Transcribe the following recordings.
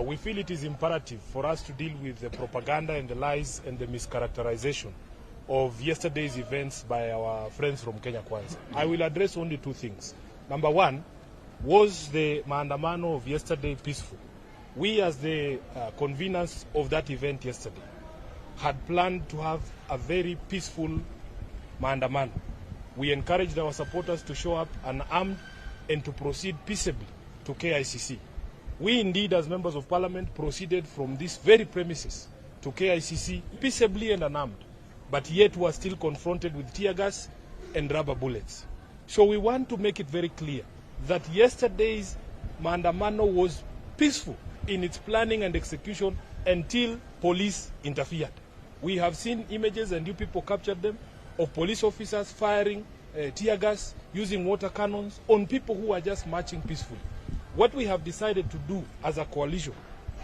We feel it is imperative for us to deal with the propaganda and the lies and the mischaracterization of yesterday's events by our friends from Kenya Kwanza. I will address only two things. Number one, was the maandamano of yesterday peaceful? We, as the conveners of that event yesterday, had planned to have a very peaceful maandamano. We encouraged our supporters to show up unarmed and to proceed peaceably to KICC. We indeed, as members of parliament, proceeded from these very premises to KICC peaceably and unarmed, but yet were still confronted with tear gas and rubber bullets. So we want to make it very clear that yesterday's maandamano was peaceful in its planning and execution until police interfered. We have seen images, and you people captured them, of police officers firing tear gas, using water cannons on people who are just marching peacefully. What we have decided to do as a coalition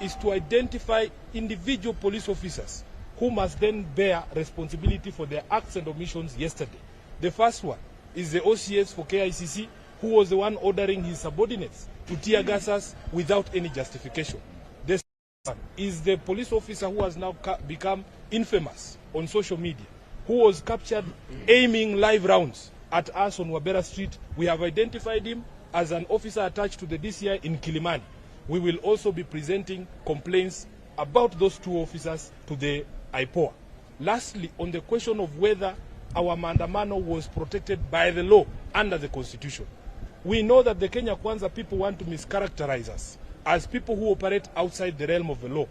is to identify individual police officers who must then bear responsibility for their acts and omissions yesterday. The first one is the OCS for KICC, who was the one ordering his subordinates to tear gas us without any justification. The second one is the police officer who has now become infamous on social media, who was captured aiming live rounds at us on Wabera Street. We have identified him as an officer attached to the DCI in Kilimani. We will also be presenting complaints about those two officers to the IPOA. Lastly, on the question of whether our maandamano was protected by the law under the Constitution, we know that the Kenya Kwanza people want to mischaracterize us as people who operate outside the realm of the law.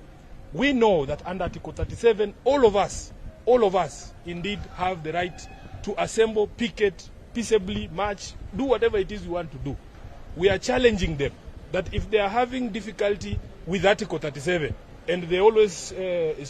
We know that under Article 37, all of us indeed have the right to assemble, picket, peaceably march, do whatever it is we want to do. We are challenging them that if they are having difficulty with Article 37, and they always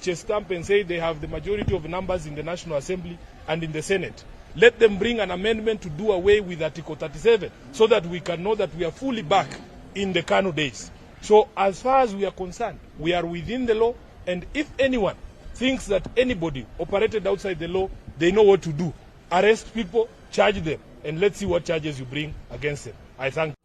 chest stamp and say they have the majority of numbers in the National Assembly and in the Senate, let them bring an amendment to do away with Article 37 so that we can know that we are fully back in the Kanu days. So as far as we are concerned, we are within the law, and if anyone thinks that anybody operated outside the law, they know what to do. Arrest people, charge them, and let's see what charges you bring against them. I thank you.